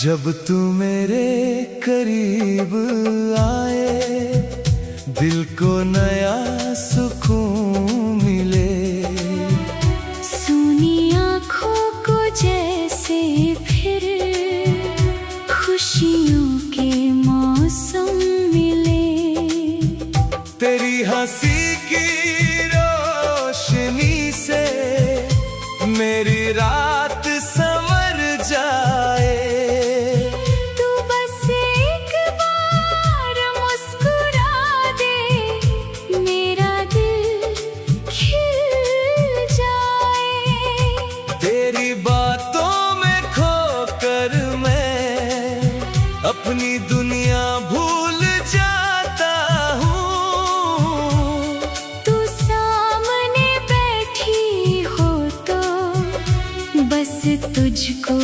जब तू मेरे करीब आए, दिल को नया सुकून मिले। सुनी आँखों को जैसे फिर खुशियों के मौसम मिले। तेरी हंसी की रोशनी से मेरी रात संवर जाए। तू बस एक बार मुस्कुरा दे, मेरा दिल खिल जाए। तेरी बातों में खोकर मैं अपनी दुनिया भूल जाता हूँ। तू सामने बैठी हो तो बस तुझको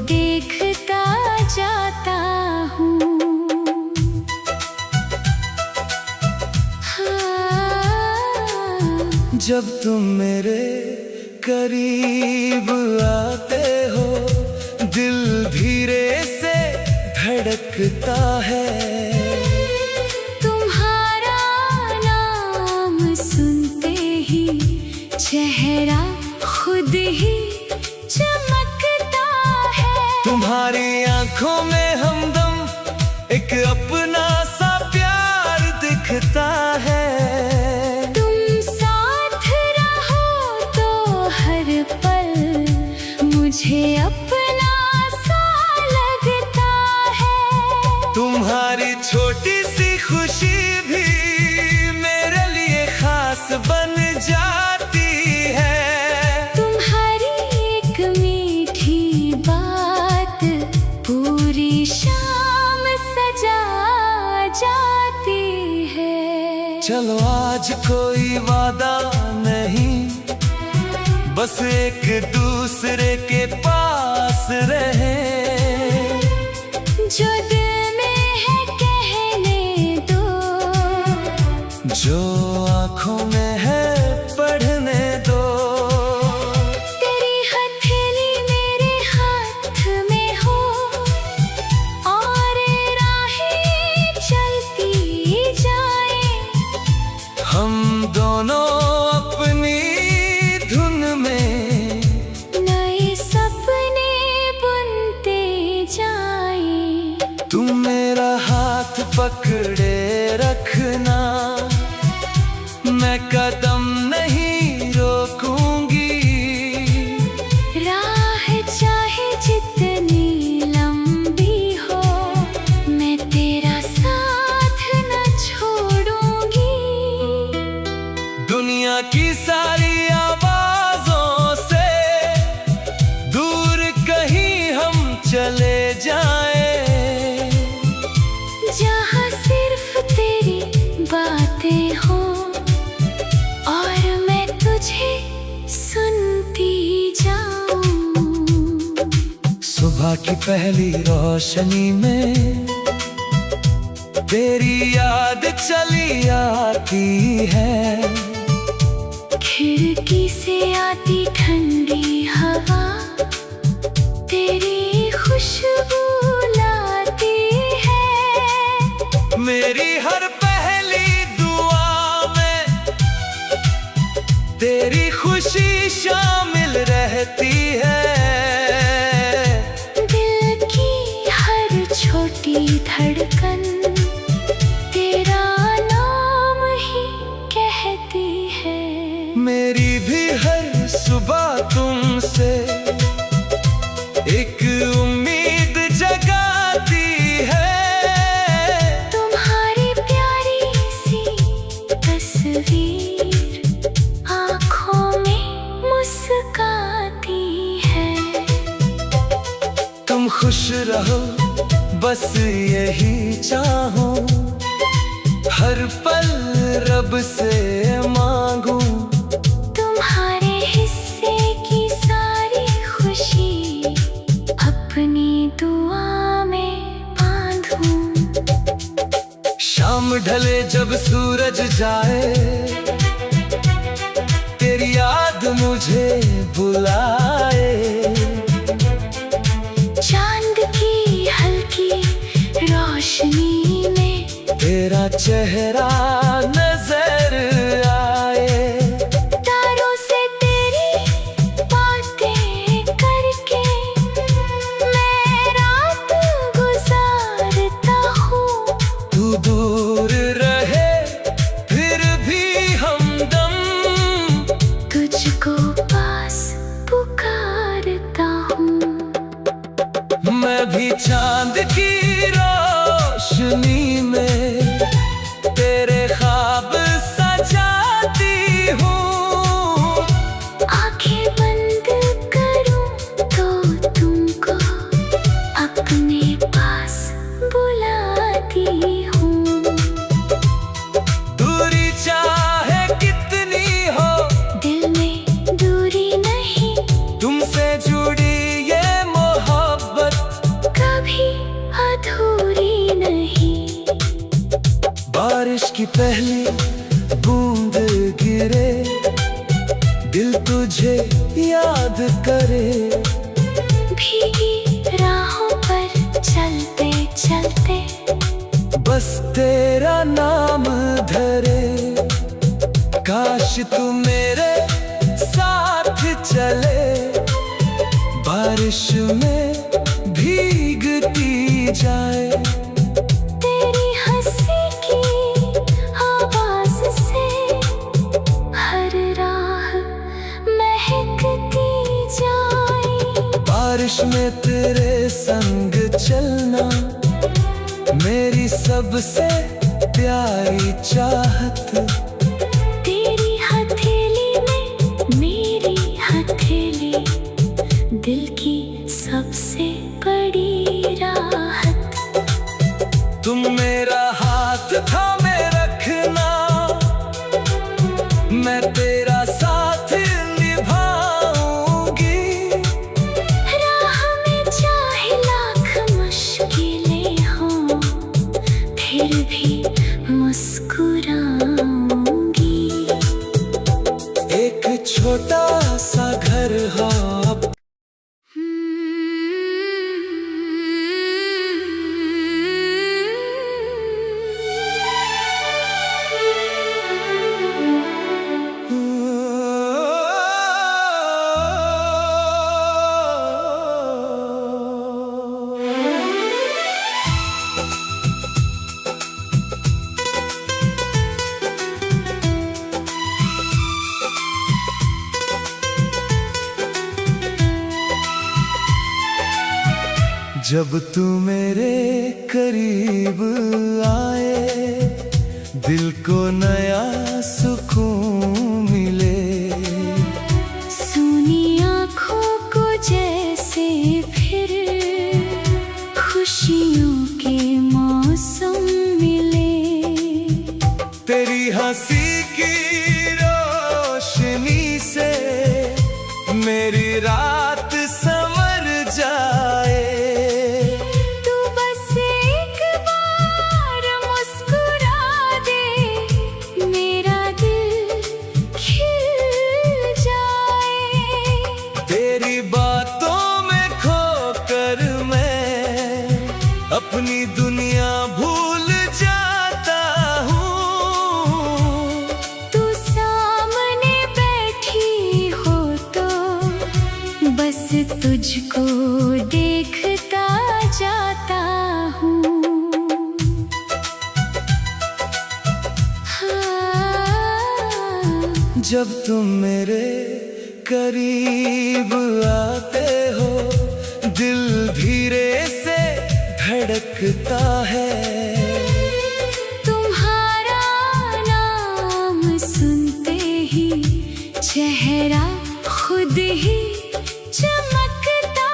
देखता जाता हूँ। हाँ। जब तुम मेरे करीब आते हो, दिल धीरे से धड़कता है। तुम्हारा नाम सुनते ही चेहरा खुद ही चमकता है। तुम्हारी आंखों में हमदम एक अपना सा प्यार दिखता है। तुम साथ रहो तो हर पल मुझे अपना सा लगता है। तुम्हारी छोटी सी खुशी भी मेरे लिए खास बन जाती है। तुम्हारी एक मीठी बात पूरी शाम सजा जाती है। चलो आज कोई वादा नहीं, बस एक दूसरे के पास रहे। जो दिल में है कहने दो, जो आँखों में है पढ़ने दो। तेरी हथेली मेरे हाथ में हो और राहें चलती जाए। हम दोनों अपनी धुन में नए सपने बुनते जाए। तुम मेरा हाथ पकड़े रखना, मैं कदम नहीं रोकूंगी। राह चाहे जितनी लंबी हो, मैं तेरा साथ न छोड़ूंगी। दुनिया की सारी आवाजों से दूर कहीं हम चले जाएं, जहाँ सिर्फ तेरी बातें हो और मैं तुझे सुनती जाऊं। सुबह की पहली रोशनी में तेरी याद चली आती है। खिड़की से आती ठंडी हवा तेरी खुशबू लाती है। मेरी हर पहली दुआ में तेरी खुशी शामिल रहती है। दिल की हर छोटी धड़कन तेरा नाम ही कहती है। मेरी भी हर सुबह तुमसे एक उम्मीद जगाती है। तुम्हारी प्यारी सी तस्वीर आँखों में मुस्काती है। तुम खुश रहो बस यही चाहूं, हर पल रब से मांगूं। तुम्हारे हिस्से की सारी खुशी अपनी दुआ में बांधूं। शाम ढले जब सूरज जाए, तेरी याद मुझे बुलाए। चांद की मैं भी चांद की रोशनी में तेरे ख्वाब सजाती हूँ। आंखें बंद करूं तो तुमको अपने पास बुलाती हूँ। दूरी चाहे कितनी हो, दिल में दूरी नहीं, तुमसे जुड़ी ये मोहब्बत कभी अधूरी नहीं। बारिश की पहली बूंद गिरे, दिल तुझे याद करे। भीगी राहों पर चलते चलते बस तेरा नाम धरे। काश तू मेरे साथ चले, बारिश में भीगती जाए। तेरी हंसी की आवाज से हर राह महकती जाए। बारिश में तेरे संग चलना मेरी सबसे प्यारी चाहत। तेरी हथेली में मेरी हथेली, दिल की सबसे बड़ी राहत। तुम मेरा हाथ थामे रखना, मैं तेरा साथ निभाऊंगी। राह में चाहे लाख मुश्किलें हों, फिर भी मुस्कुराऊंगी। एक छोटा सा घर हो अब जब तू मेरे करीब आए, दिल को नया सुकून मिले। सूनी आँखों को जैसे फिर खुशियों के मौसम मिले। तेरी हंसी की रोशनी से मेरी रात संवर जाए। तू बस एक बार मुस्कुरा दे, मेरा दिल खिल जाए। तेरी बातों में खोकर मैं अपनी दुनिया भूल जाता हूँ। तू सामने बैठी हो तो बस तुझको देखता जाता हूँ। हाँ, जब तुम मेरे करीब आते हो, दिल धीरे से धड़कता है। तुम्हारा नाम सुनते ही चेहरा खुद ही चमकता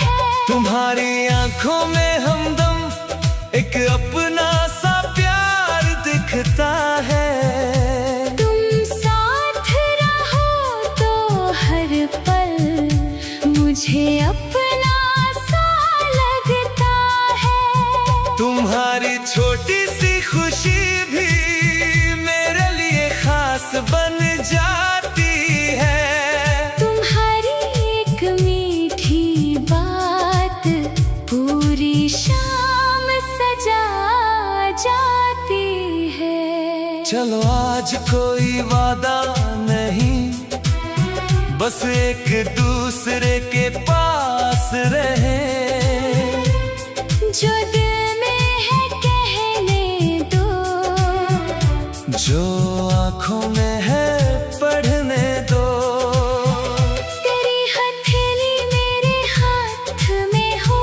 है। तुम्हारी आंखों में हमदम एक अपना सा प्यार दिखता है। तुम साथ रहो तो हर पल मुझे अपना सा लगता है। तुम्हारी छोटी सी खुशी भी मेरे लिए खास बन जाती है। तुम्हारी एक मीठी बात पूरी शाम सजा जाती है। चलो आज कोई वादा नहीं, बस एक दूसरे के पास रहे। जो दिल में है कहने दो, जो आँखों में है पढ़ने दो। तेरी हथेली मेरे हाथ में हो,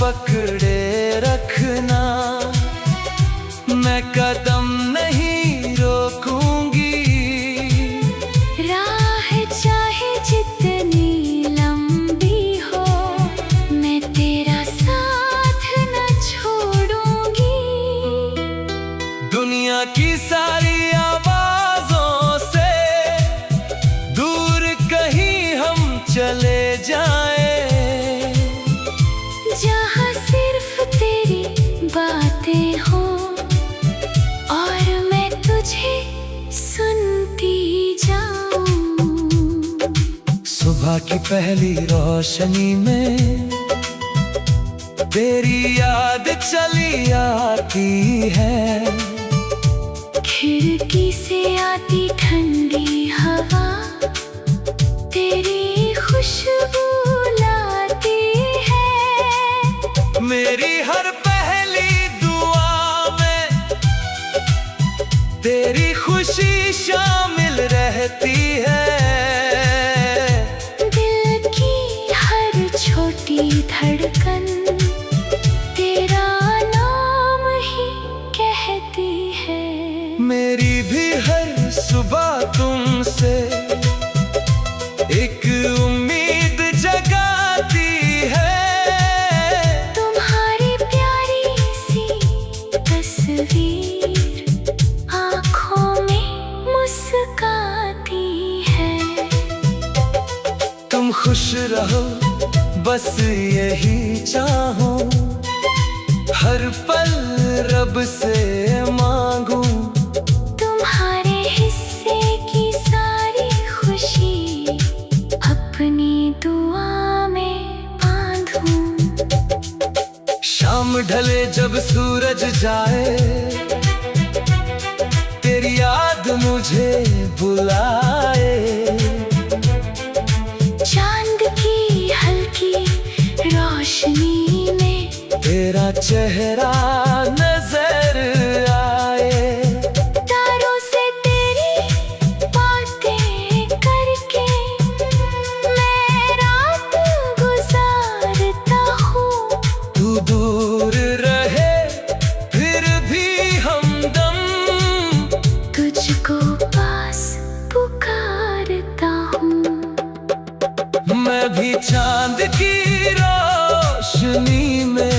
पकड़े रखना, मैं कदम नहीं रोकूंगी। राह चाहे जितनी लंबी हो, मैं तेरा साथ न छोड़ूंगी। दुनिया की सारी आवाजों से दूर कहीं हम चले जाएं, जहाँ सिर्फ तेरी बातें हो और मैं तुझे सुनती जाऊं। सुबह की पहली रोशनी में तेरी याद चली आती है, खिड़की से आती ठंडी हवा तेरी खुशबू लाती है। मेरी हर पहली दुआ में तेरी खुशी शामिल रहती है। दिल की हर छोटी धड़कन तेरा नाम ही कहती है। मेरी भी हर सुबह तुमसे एक उम्मीद जगाती है। तुम्हारी प्यारी सी तस्वीर आँखों में मुस्काती है। तुम खुश रहो बस यही चाहूं, हर पल रब से मांगूं। तुम्हारे हिस्से की सारी खुशी अपनी दुआ में बांधूं। शाम ढले जब सूरज जाए, तेरी याद मुझे बुलाए। चांद की हल्की रोशनी में तेरा चेहरा नजर आए। तारों से तेरी बातें करके मैं रात गुजारता हूँ। तू दूर रहे फिर भी हमदम, तुझको पास पुकारता हूँ। मैं भी चांद की रोशनी में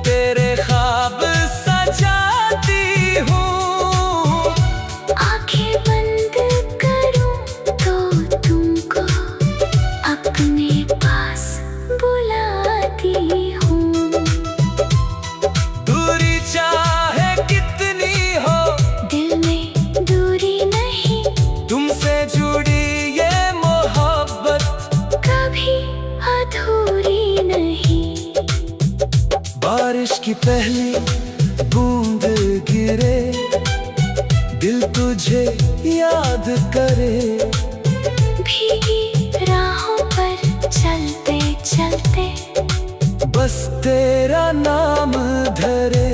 तेरे ख्वाब सजाती हूँ। आंखें बंद करूं तो तुमको अपने पास बुलाती हूँ। दूरी चाहे कितनी हो, दिल में दूरी नहीं, तुमसे जुड़ी ये मोहब्बत कभी अधूरी नहीं। बारिश की पहली बूंद गिरे, दिल तुझे याद करे। भीगी राहों पर चलते चलते बस तेरा नाम धरे,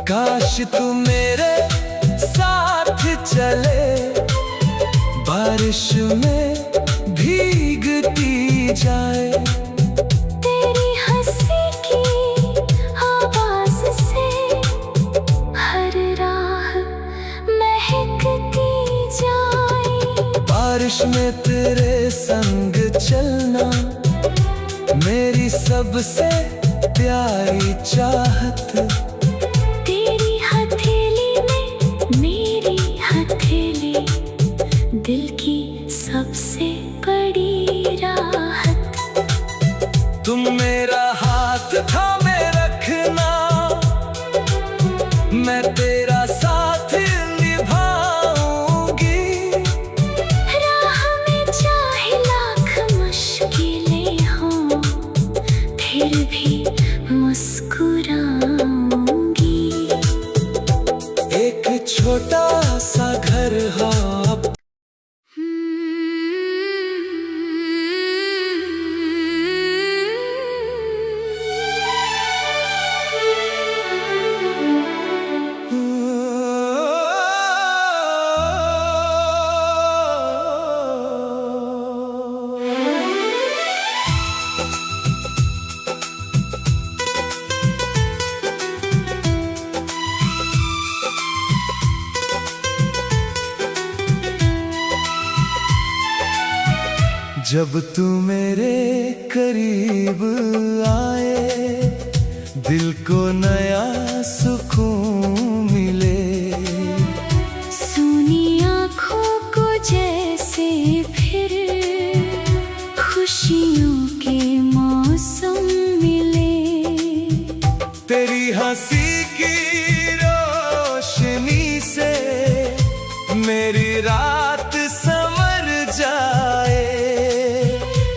काश तू मेरे साथ चले। बारिश में भीगती जाए, तेरी हंसी की आवाज से हर राह महकती जाए। बारिश में तेरे संग चलना मेरी सबसे प्यारी चाहत। तेरी हथेली में मेरी हथेली, दिल की सबसे बड़ी राहत। तुम मेरा हाथ थामे रखना, मैं तेरा साथ निभाऊंगी। राह में चाहे लाख मुश्किलें हों, फिर भी मुस्कुराऊंगी। एक छोटा सा घर हो अब जब तू मेरे करीब आए, दिल को नया सुकून मिले। सुनी आँखों को जैसे फिर खुशियों के मौसम मिले। तेरी हंसी की रोशनी से मेरी रात संवर जाए।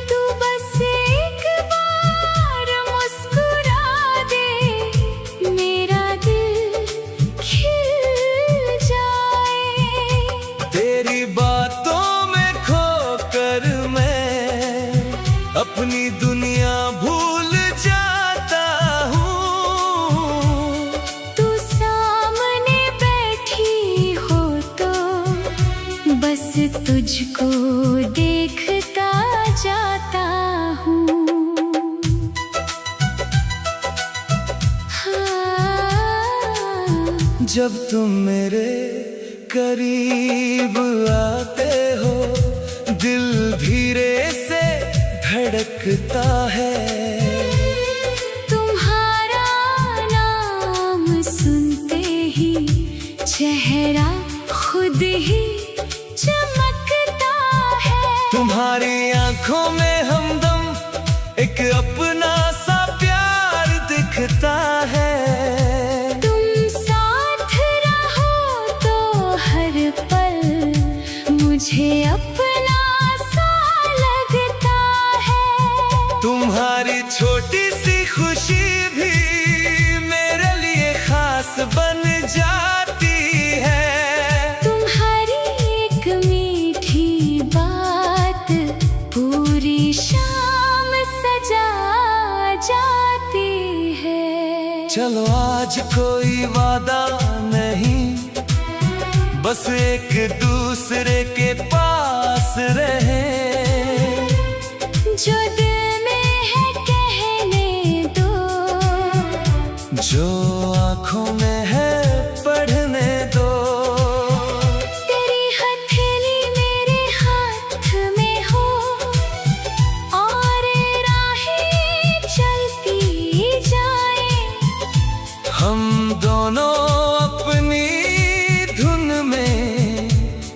तू बस एक बार मुस्कुरा दे, मेरा दिल खिल जाए। तेरी बातों में खोकर मैं अपनी दुनिया भूल जाता हूँ। तू सामने बैठी हो तो बस तुझको देखता जाता हूँ। हाँ। जब तुम मेरे करीब आते हो, दिल धीरे से धड़कता है। तुम्हारा नाम सुनते ही चेहरा खुद ही चमकता है। तुम्हारी आंखों में हमदम एक अपना सा प्यार दिखता है। तुम साथ रहो तो हर पल मुझे अपना सा लगता है। तुम्हारी छोटी सी खुशी भी मेरे लिए खास बन जाती है। तुम्हारी एक मीठी बात पूरी शाम सजा जाती है। चलो आज कोई वादा नहीं, बस एक दूसरे के पास रहे। जो दिल में है कहने दो, जो आँखों में है पढ़ने दो। तेरी हथेली मेरे हाथ में हो और राहें चलती जाए। हम दोनों अपनी धुन में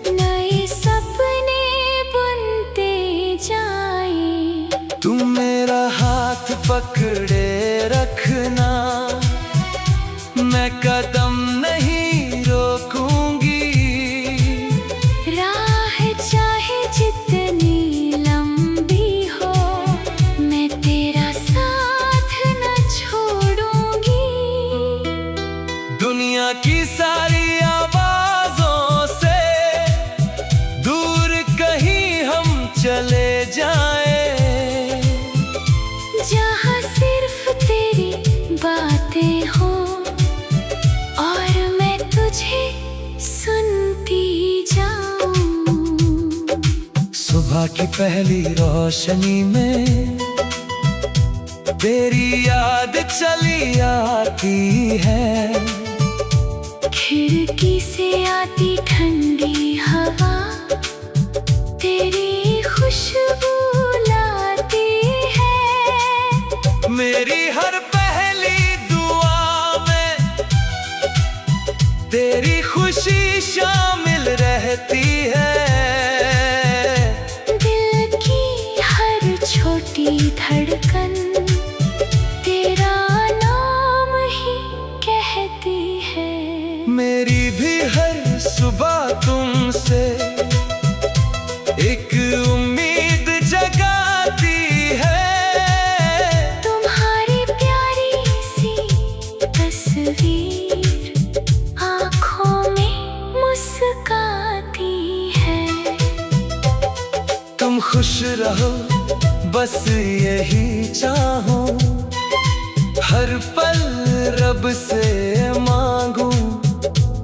नए सपने बुनते जाए। तुम मेरा हाथ पकड़े रखना, मैं कदम नहीं रोकूंगी। राह चाहे जितनी लंबी हो, मैं तेरा साथ न छोड़ूंगी। दुनिया की सारी आवाजों से दूर कहीं हम चले जाएं। जहाँ सिर्फ तेरी बातें हो और मैं तुझे सुनती जाऊं। सुबह की पहली रोशनी में तेरी याद चली आती है। खिड़की से आती ठंडी हवा तेरी खुशबू लाती है। मेरी हर पहली दुआ में तेरी खुशी शामिल रहती है। दिल की हर छोटी धड़कन तेरा नाम ही कहती है। मेरी भी हर सुबह तुमसे एक उम्मीद जगाती है। तुम्हारी प्यारी सी तस्वीर आँखों में मुस्काती है। तुम खुश रहो बस यही चाहूं, हर पल रब से मांगूं।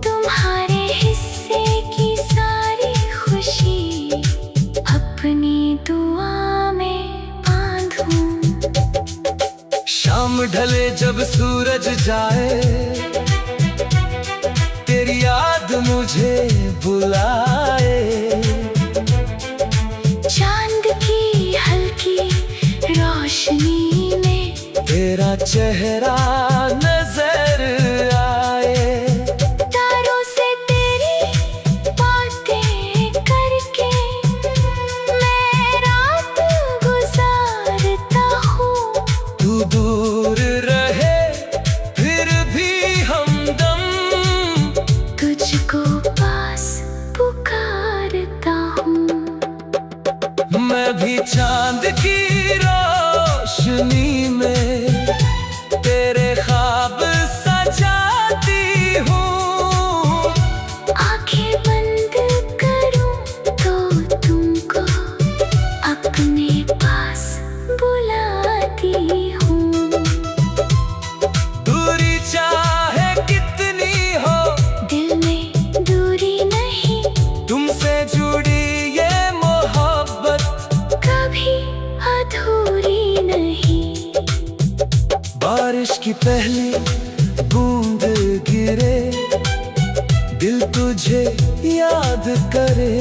तुम्हारे हिस्से की सारी खुशी अपनी दुआ में बांधूं। शाम ढले जब सूरज जाए, तेरी याद मुझे बुलाए। चांद की रोशनी में तेरा चेहरा नजर आए। तारों से तेरी बातें करके मैं रात गुजारता हूँ। तू दूर रहे फिर भी हमदम तुझको पास पुकारता हूँ। मैं भी चांद की रोशनी में तेरे ख्वाब सजाती हूँ। आंखें बंद करूं तो तुमको अपने पास बुलाती हूँ। दूरी चाहे कितनी हो दिल में दूरी नहीं, तुमसे जुड़ी ये मोहब्बत कभी अधूरी नहीं। बारिश की पहली बूंद गिरे दिल तुझे याद करे।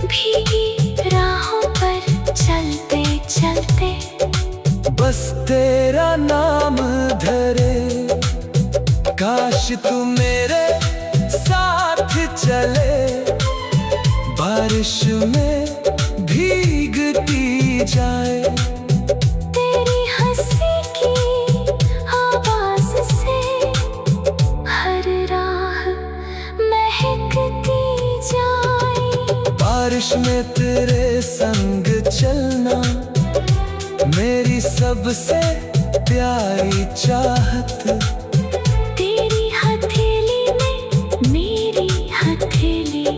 भीगी राहों पर चलते चलते बस तेरा नाम धरे। काश तू मेरे साथ चले बारिश में भीगती जाए। तेरी हंसी की आवाज से हर राह महकती जाए। बारिश में तेरे संग चलना मेरी सबसे प्यारी चाहत। तेरी हथेली में मेरी हथेली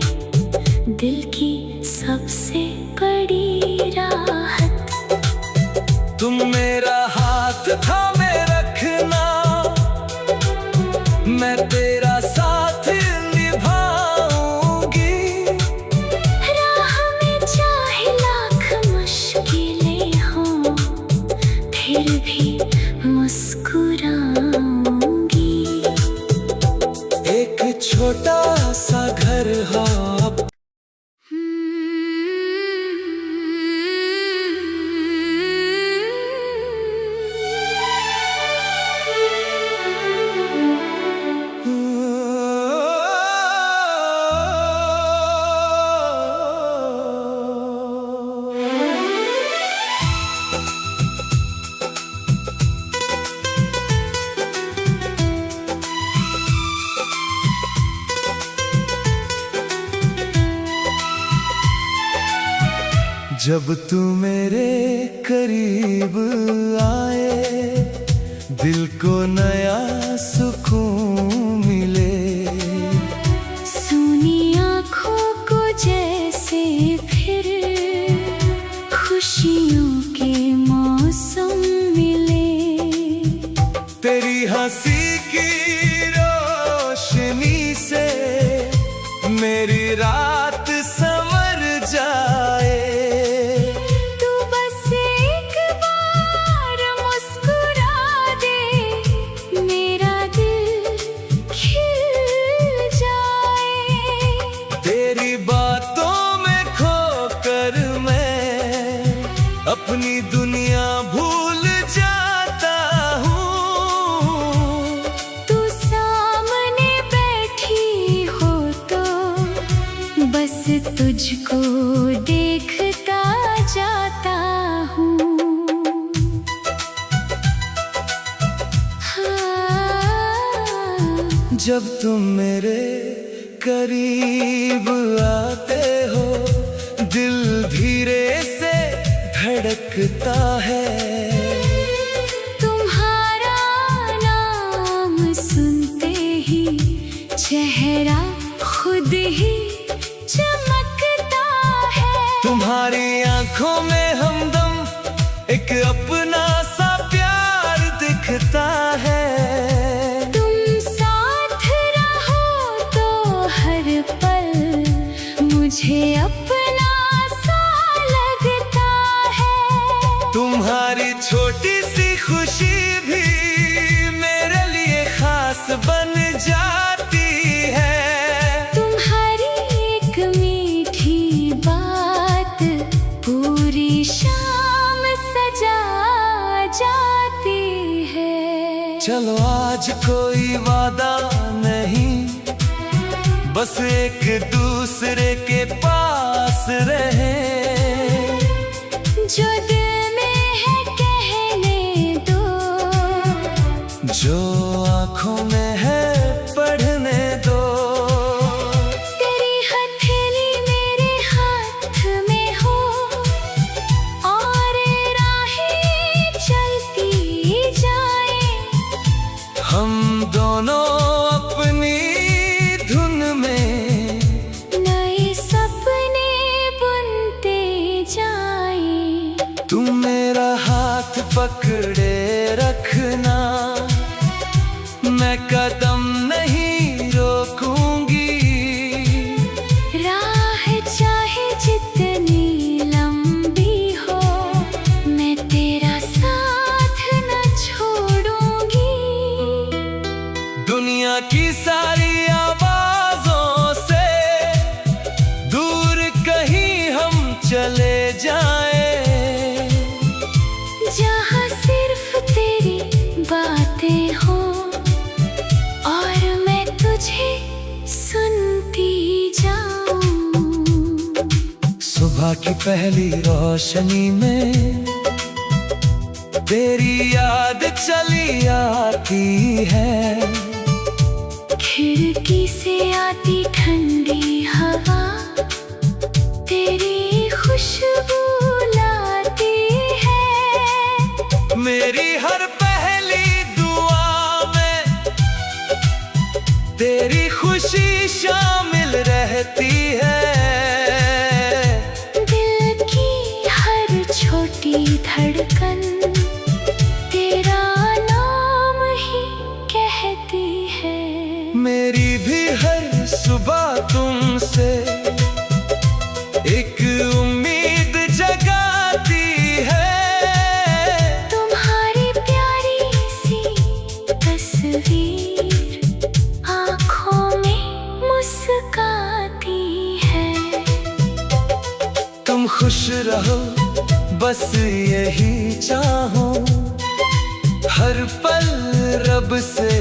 दिल की सबसे बड़ी राहत। तुम मेरा हाथ थामे रखना मैं तेरा साथ निभाऊंगी। राह में चाहे लाख मुश्किलें हों फिर भी मुस्कुराऊंगी। एक छोटा सा घर हो जब तू मेरे करीब आए दिल को नया सुकून मिले। सूनी आँखों को जैसे फिर खुशियों के मौसम मिले। तेरी हंसी की रोशनी से मेरी रात संवर जाए। तू बस एक बार मुस्कुरा दे मेरा दिल खिल जाए। तेरी बातों में खोकर मैं अपनी दुनिया भूल जाता हूँ। तू सामने बैठी हो तो बस तुझको देखता जाता हूँ। हाँ, जब तुम मेरे करीब आते हो दिल धीरे से धड़कता है। तुम्हारा नाम सुनते ही चेहरा खुद ही चमकता है। तुम्हारी आंखों में हमदम एक अपना सा प्यार दिखता है। तुम साथ रहो तो हर पल मुझे अपना सा लगता है। तुम्हारी छोटी सी खुशी भी मेरे लिए खास बन जाती है। तुम्हारी एक मीठी बात पूरी चलो आज कोई वादा नहीं, बस एक दूसरे के पास रहे। जो दिल में है कहने दो, जो आँखों में है पढ़ने दो। तेरी हथेली मेरे हाथ में हो और राहें चलती जाए। हम दोनों अपनी धुन में नए सपने बुनते जाए। तुम मेरा हाथ पकड़े रखना, मैं कदम नहीं रोकूंगी। राह चाहे जितनी लंबी हो, मैं तेरा साथ न छोड़ूंगी। दुनिया की सारी आवाजों से दूर कहीं हम चले जाएं, जहाँ सिर्फ तेरी बातें हो और मैं तुझे सुनती जाऊं। सुबह की पहली रोशनी में तेरी याद चली आती है। खिड़की से आती ठंडी हवा तेरी खुशबू लाती है। मेरी हर पहली दुआ में तेरी खुशी शामिल रहती है। दिल की हर छोटी धड़कन तेरा नाम ही कहती है। मेरी भी हर सुबह तुमसे एक उम्मीद जगाती है। तुम्हारी प्यारी सी तस्वीर आँखों में मुस्काती है। तुम खुश रहो बस यही चाहूं, हर पल रब से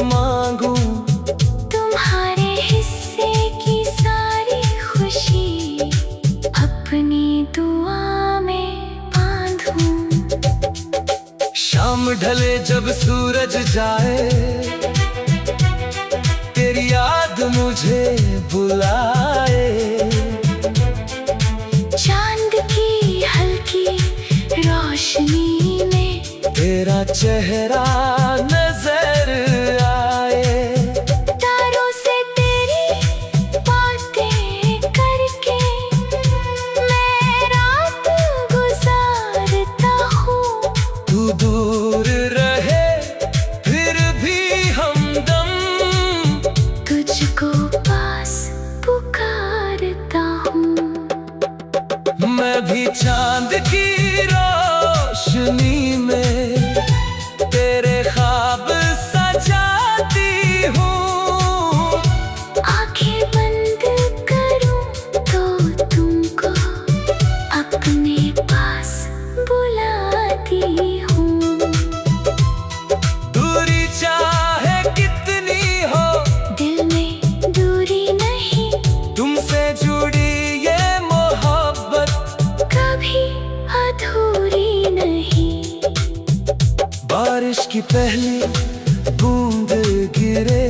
मांगूं। तुम्हारे हिस्से की सारी खुशी अपनी दुआ में बांधूं। शाम ढले जब सूरज जाए, तेरी याद मुझे बुलाए। चांद की हल्की रोशनी में तेरा चेहरा नजर आए। तारों से तेरी बातें करके मैं रात गुजारता हूँ। तू दूर रहे फिर भी हमदम तुझको पास पुकारता हूँ। मैं भी चांद की रोशनी में तेरे ख्वाब सजाती हूँ। आंखें बंद करूं तो तुमको अपने पास बुलाती हूँ। दूरी चाहे कितनी हो, दिल में दूरी नहीं, तुमसे जुड़ी ये मोहब्बत कभी अधूरी नहीं। बारिश की पहली बूंद गिरे,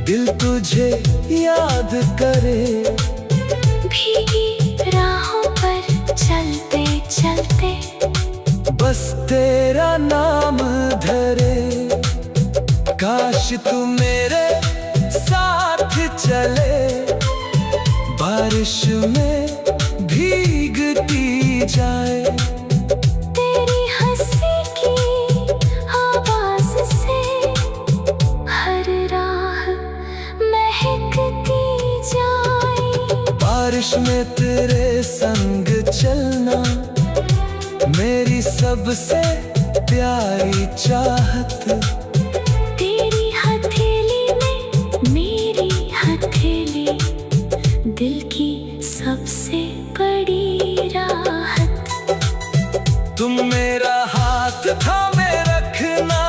दिल तुझे याद करे। भीगी राहों पर चलते चलते बस तेरा नाम धरे। काश तू मेरे साथ चले, बारिश में भीगती जाए। तेरी हंसी की आवाज से हर राह महकती जाए। बारिश में तेरे संग चलना मेरी सबसे प्यारी चाहत। तेरी हथेली में मेरी हथेली, दिल की सबसे बड़ी राहत। तुम मेरा हाथ थामे रखना,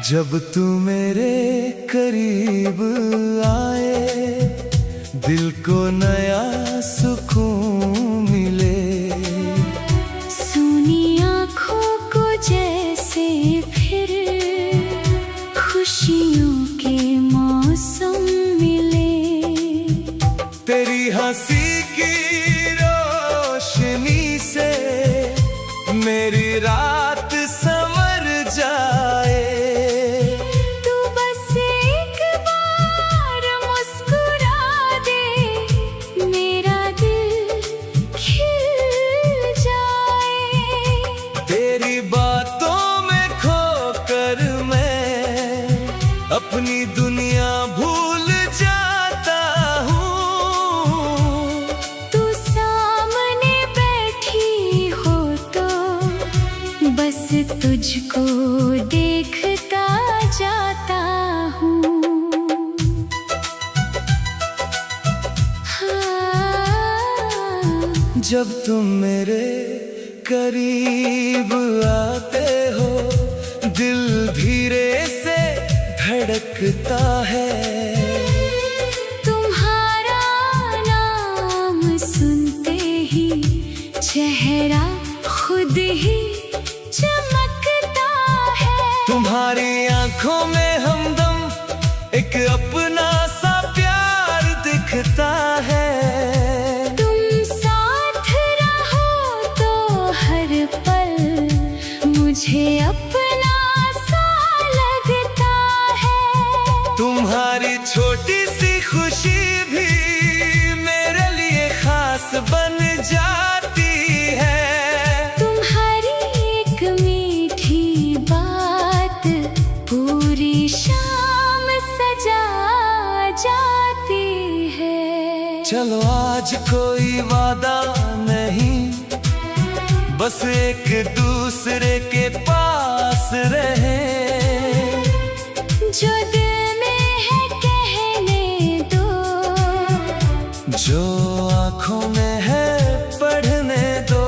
जब तू मेरे करीब आए, दिल को नया सुकून मिले। सुनी आँखों को जैसे फिर खुशियों के मौसम मिले। तेरी हंसी की रोशनी से मेरी रात संवर जाए। तू बस एक बार मुस्कुरा दे, मेरा दिल खिल जाए। तेरी बातों में खोकर मैं अपनी दुनिया भूल जाता हूँ। तू सामने बैठी हो तो बस तुझको देखता जाता हूँ। हाँ। जब तुम मेरे करीब आते हो, दिल धीरे से धड़कता है। तुम्हारा नाम सुनते ही चेहरा खुद ही चमकता है। तुम्हारी आंखों में हमदम एक अपना सा प्यार दिखता है। तुम साथ रहो तो हर पल मुझे अपना सा लगता है। तुम्हारी छोटी सी खुशी भी मेरे लिए खास बन जाती है। तुम्हारी एक मीठी बात पूरी शाम सजा जाती है। चलो आज कोई वादा नहीं, बस एक दूसरे के पास रहे। जो दिल में है कहने दो, जो आँखों में है पढ़ने दो।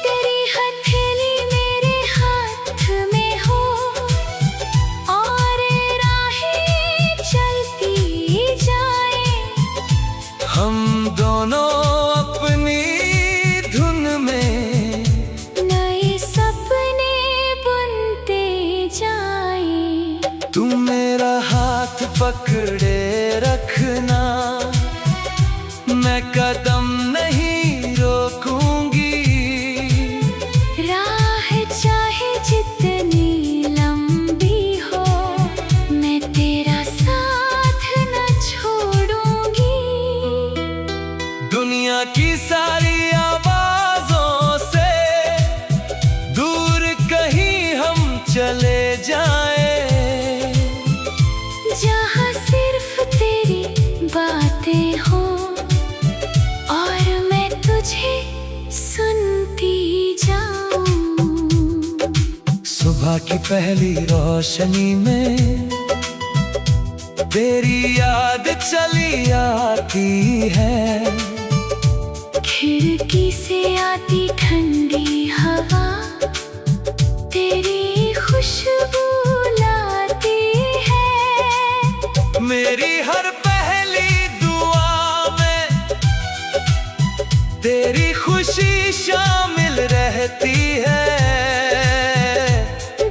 तेरी हथेली मेरे हाथ में हो और राहें चलती जाए। हम दोनों अपनी धुन में नए सपने बुनते जाएं। तुम मेरा हाथ पकड़े रखना, मैं कदम नहीं रोकूंगी। राह चाहे जितनी लंबी हो, मैं तेरा साथ न छोड़ूंगी। दुनिया की सारी आवाजों से दूर कहीं हम चले जाएं। जहाँ सिर्फ तेरी बातें हो और मैं तुझे सुनती जाऊं। सुबह की पहली रोशनी में तेरी याद चली आती है। खिड़की से आती ठंडी हवा तेरी खुशबू लाती है। मेरी हर पहली दुआ में तेरी खुशी शामिल रहती है।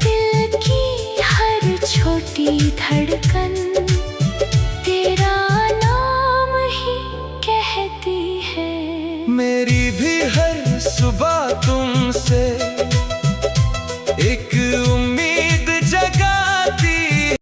दिल की हर छोटी धड़कन तेरा नाम ही कहती है। मेरी भी हर सुबह तुमसे